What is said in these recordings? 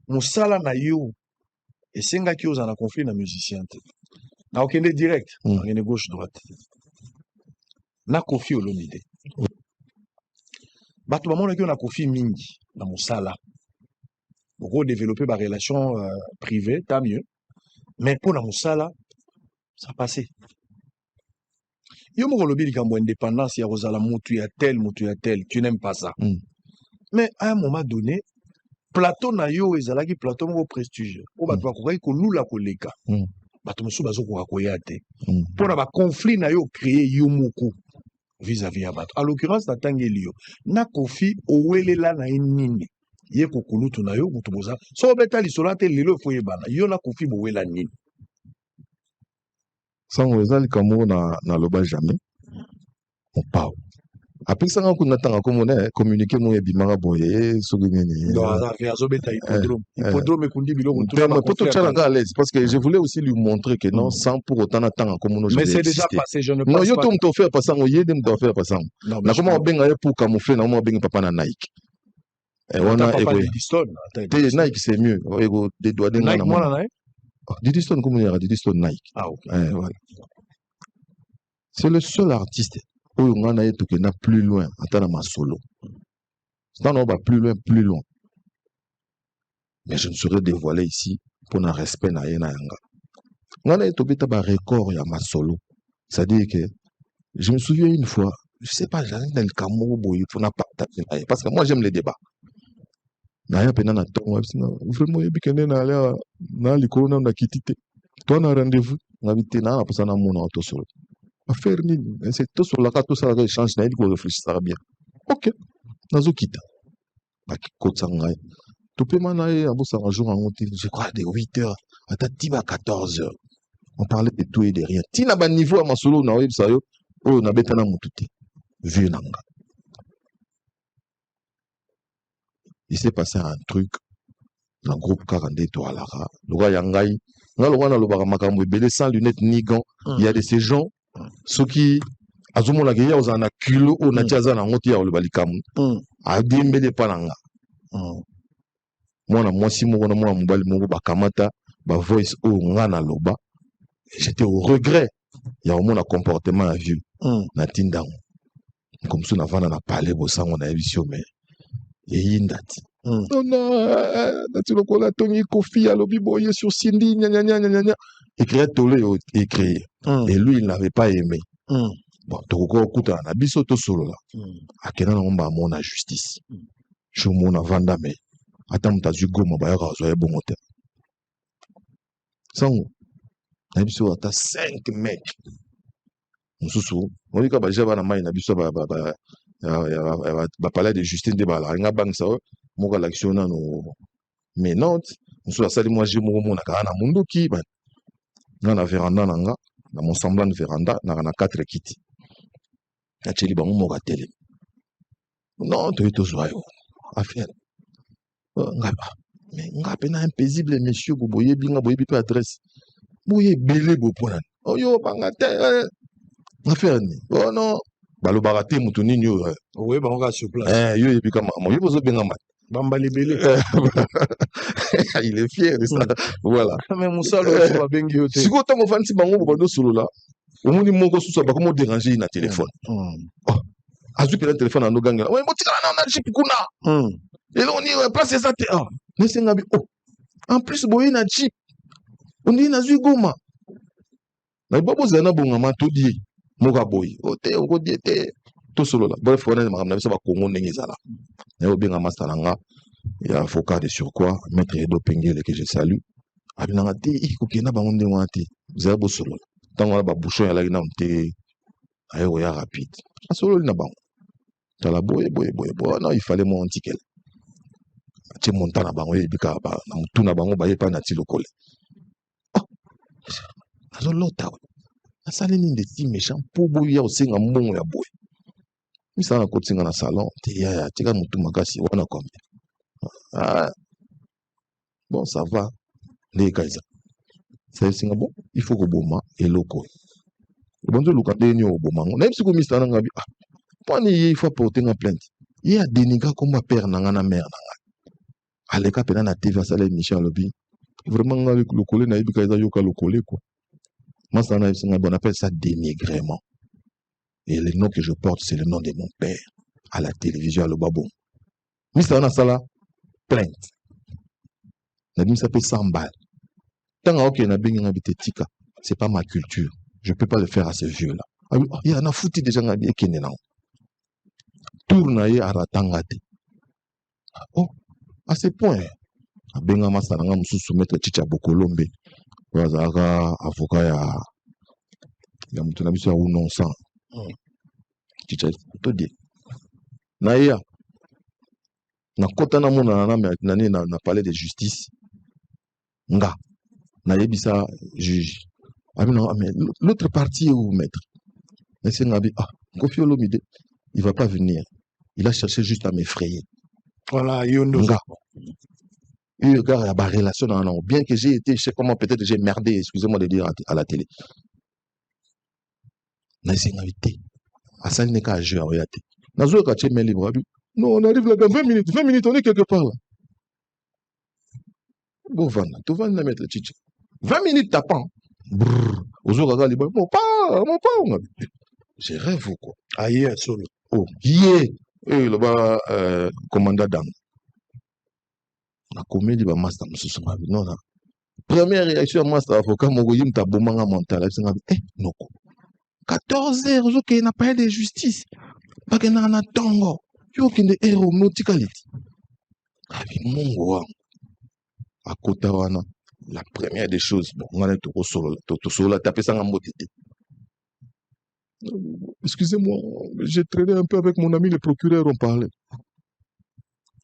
musala na yo esengaki oza na conflit na musicien te na okende direct okende gauche droite na Koffi Olomide bato bamonaki yo na Koffi mingi na musala oko développer ba relation privée tant mieux mais pour na musala ça passait yo moko lobi likambo indépendance ya kozala mutu ya tel tu n'aimes pas ça mais à un moment donné plateau na yo ezalaki plateau moko prestigieux o bato bakokaki kolula koleka bato mosusu bazokoka koya te mpona baconflit na yo créé yo moko vis-à-vis ya bato en l'occurrence natangeli yo na Koffi owelela na ye nini ye kokulutu na yo moto boza so obeta lisolo te lelo efo yebana yo na Koffi bowela nini sango eza likambo na loba jamais opao apesanga kuna tanga komona communiquer mo ebimaka boye soki nini azobeta hippodrome ekundi biloko tout à l'aise parce que je voulais aussi lui montrer que non sans pour autant tanga komono mais c'est déjà passé je ne pense non yo to mto faire pasango yede mto faire pasango na koma obenga ye pour camoufler na mo obenga papa na Nike on a papa Diddy Stone Nike c'est mieux ego des doigts Nike moi na Diddy Stone comme on dit Diddy Stone Nike ok voilà c'est le seul artiste où on a été plus loin en tant que solo. C'est on va plus loin. Mais je ne saurais dévoiler ici pour un respect na yena yanga. On a été un record ya ma solo. C'est-à-dire que je me souviens une fois, je sais pas, j'allais dans le Cameroun parce que moi j'aime les débats. Na ya pena na tongo vraiment yebikene na ala na likona na kitite. Toi na rendez-vous na bitena na pasana mona auto solo. Affaire nini c'est tout sur la carte tout ça échange na il ko réfléchira bien ok nazo kita bakikotsa ngai to pe mana ye abosa un jour en monté je crois de 8h à tiba 14h on parlait de tout et de rien tina ba niveau à masolo na websa yo o na betana mututi vu nanga il s'est passé un truc dans le groupe 42 to alara loka yangai ngalo wana lobaka makambo ebele sans lunettes ni gants il y a de ces gens ceux qui azomona ke ya ozana kilo o na tiaza na ngoti ya olibalikamu adembele pananga mwana mwasi moko na mwana mobali moko bakamata ba voice o ngana loba j'étais au regret ya omona comportement ya vieux na tindango comme ça na vana na parler bosango na ebisio mais eyindati na tilokola tongi Koffi alobi boye sur Cindy nya écrit tolé écrit et lui il n'avait pas aimé bon toko kuta na biso to solo la akena na ngomba mona justice je mona vanda mais attends mutazu goma ba yaka zo ebongo te sango na biso ata 5 mecs mususu molika ba jaba na mai na biso ba palais de justice de bala nga bang sa moka l'action na no mais non mususu asali moi je mo mona kana munduki ba na véranda nanga na mon semblant de véranda na 4 kiti acheli bango moka télé non to zoyo affaire ngaba mais ngapa na impaisible monsieur boboye binga boyebi pe adresse boye belé bopona oyo banga te affaire ni oh non balobaka te mutu nini yo oui bango ka sur place yo yebi kama mo yo bozo benga mat bambali belé il est fier de ça voilà mais musalo ba bengi yo te siko tango fanti bango bobo solo la omoni moko susu ba komo déranger na téléphone azu pela téléphone ando gangela ouais botikala na chip kuna et on y place ça te mais c'est ngabi en plus boye na chip on dit na zui goma na bobo zana bonga ma to di moka boy ote on dit te to solo la bref on a makamna bisa ba Congo ndenge zala na yo benga master nanga ya avocat de surcroît maître Edo Pengele que je salue abinanga te ikokena bango ndenge wana te zala bo solo tango ba bouchon ya la ina te ayo ya rapide solo na bango tala boye non il fallait mon ticket ti montana bango ebika ba na mutuna bango ba yepa na ti lokole azo lota asali ni de ti méchant po boya osenga mbongo ya boye misala kotinga na salon te ya tika mutu makasi wana combien bon ça va les kaisa c'est singa bon il faut que boma eloko bonzo lukande ni obomango na bisiko misala ngabi poni il faut porter une plainte il y a dénigré comme père nanga na mère nanga aleka pena na TV asala émission alobi vraiment nga le collé na yebika eza yoka le collé quoi. Moi ça on appelle ça dénigrement. Et le nom que je porte c'est le nom de mon père à la télévision à le babon. Mais ça on a ça là plainte. Na bim ça peut 100 balles. Tant que ok na bingi ngabité tika, c'est pas ma culture. Je peux pas le faire à ce vieux là. Il y en a foutu déjà ngabi ekene na. Tournaye aratangate. Oh, à ce point, benga masaranga mususu maître Chicha Bokolombe, wazaka avocat ya mutu na biso ya unonsa. Chicha todi. Na ya na kota na mona na palais de justice. Nga na yebisa juge. Mais l'autre partie est où maître? Mais c'est ngabi Kofi Olomide, il va pas venir. Il a cherché juste à m'effrayer. Voilà, Yondo. Il regarde la relation dans un bien que j'ai été, je sais comment peut-être j'ai merdé, excusez-moi de dire à la télé. Mais c'est une invité. À ça, il n'est qu'à jouer en réalité. Non, on arrive là dans 20 minutes. 20 minutes, on est quelque part là. Bon, tu vas le mettre, Chichi. 20 minutes, t'apprends. Brrr. Mon pas. J'ai rêve ou quoi? Aïe, solo. Oh, yeah. Et là-bas, commandant d'âme. La comédie va master mususu ngabi non na première réaction master avocat mogoyim ta bomanga mental non 14h ozoke na palais de justice pas que na tongo yo kinde héros nauticality abi mungu wa akota wana la première des choses bon ngana to solo taper ça ngambotete. Excusez-moi, j'ai traîné un peu avec mon ami le procureur, on parlait.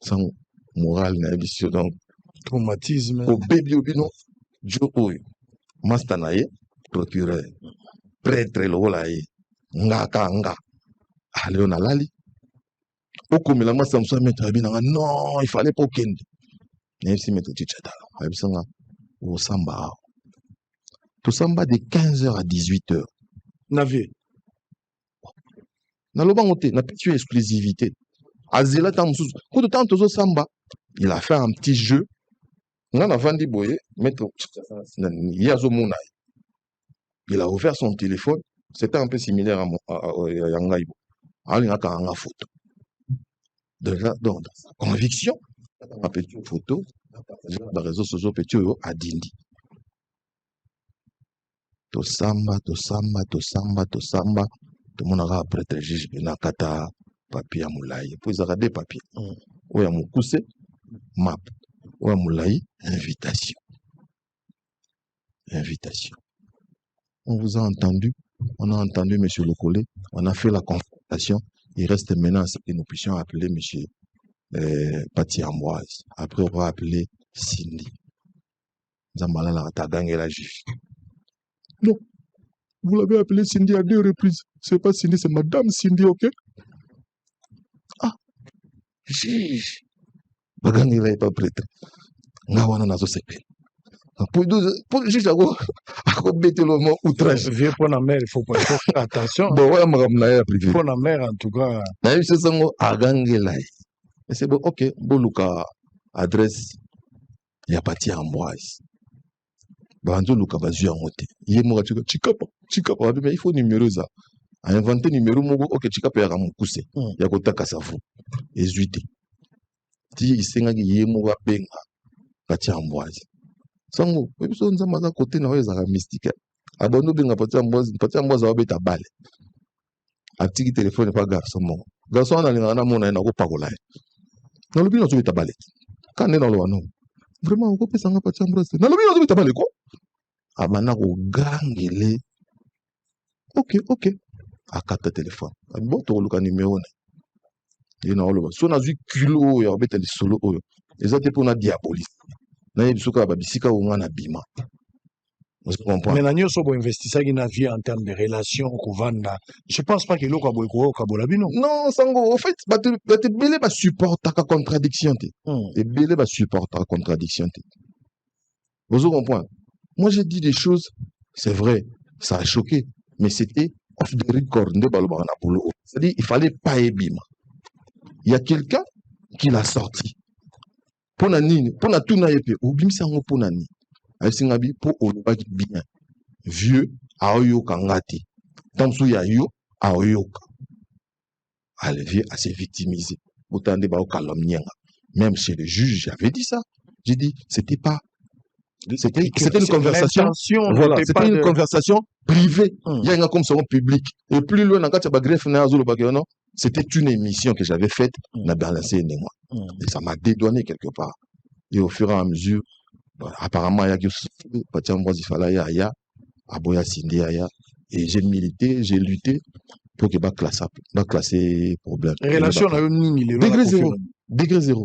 Sans morale, n'importe donc traumatisme. Au bébé, non, Joe, Mastanaye, procureur, prêtre, le Wolaye, Nga, allez, on a l'ali. Au comme la masse me mettre non, il fallait pas qu'il même si mettre Tichata, au Samba. Tout Samba de 15h à 18h. Navé. Dans le banc, n'a pas eu exclusivité. Azela Tamsous, quand de temps au Samba, il a fait un petit jeu. On a vendu boye, mettre Yazo Mounai. Il a ouvert son téléphone. C'était un peu similaire à Yangaïbo. Alors, il a une photo. Donc, dans sa conviction, un petit photo, dans les réseaux sociaux, petit à Dindi. To Samba. Tout le monde a après le juge, il a kata papier à moulaï. Puis il a des papiers. Ou il a moukousse, map. Ou il a moulaï, invitation. On vous a entendu. On a entendu M. Lokole. On a fait la confrontation. Il reste maintenant à ce que nous puissions appeler M. Pati Ambroise. Après, on va appeler Cindy. Zambala ta gagné la juge. Non. Vous l'avez appelé Cindy à 2 reprises. C'est pas Cindy, c'est Madame Cindy, ok? Ah, juge. Bagani là est pas prêtre. Ngawana nazo sepe. Pour le juge à bêter le mot outrage. Vieux pour la mère, il faut faire attention. Bon, ouais, je pour la mère, en tout cas. Mais c'est ça, Agangela. Et c'est bon, ok, Boluka adresse, il n'y a pas de Ambroise. Banzo Luka Bazu en moté. Il est mort, Chikapa, mais il faut numéro ça. A inventé numéro, ok, Chikapa est à mon coussé. Il y a Kota Kassafou. Et Zuité. Si il s'est dit, Moura Benga, Pati Ambroise. Sango, mais puis on a côté na weza mystique. Abono Benga Pati Ambroise a bêta balle. A petit téléphone pas garçon mon. Garçon on a l'ingana mon na ko pagola. Na lobi na zo bêta balle. Quand on est dans le wano. Vraiment on peut sanga Pati Ambroise. Na lobi na zo bêta balle ko. Abana ko gangele. Ok. A carte téléphone. A bon to luka numéro na. Et na oloba. So na zu kilo ya bêta li solo oyo. Ezate pour na diaboliste. Na yebisuka babisika ou na bima. Mais nous sommes investisseurs qui n'a vie en termes de relations. Je ne pense pas que l'eau kabulabino. Non, Sango, en fait, tu belé va supporter la contradiction. Tu belé va supporter la contradiction. Vous comprenez? Moi, j'ai dit des choses, c'est vrai, ça a choqué, mais c'était off the record. C'est-à-dire, il fallait pas ébima. Il y a quelqu'un qui l'a sorti. Pona nini, pona tuna yepe, obimisa ngo pona nini. Asingabi po olobaki bien. Vieux, aoyoka ngati. Tamsu ya yo, aoyoka. Le vieux a s'est victimisé. Autant de calomnier. Même chez le juge, j'avais dit ça. J'ai dit, c'était pas. C'était une conversation. Voilà, c'était une conversation privée. Il y a une conversation publique. Et plus loin, c'était une émission que j'avais faite, na balancé moi. Et ça m'a dédouané quelque part. Et au fur et à mesure, apparemment, il y a et j'ai milité, j'ai lutté pour que va classer problème. Relation degré zéro.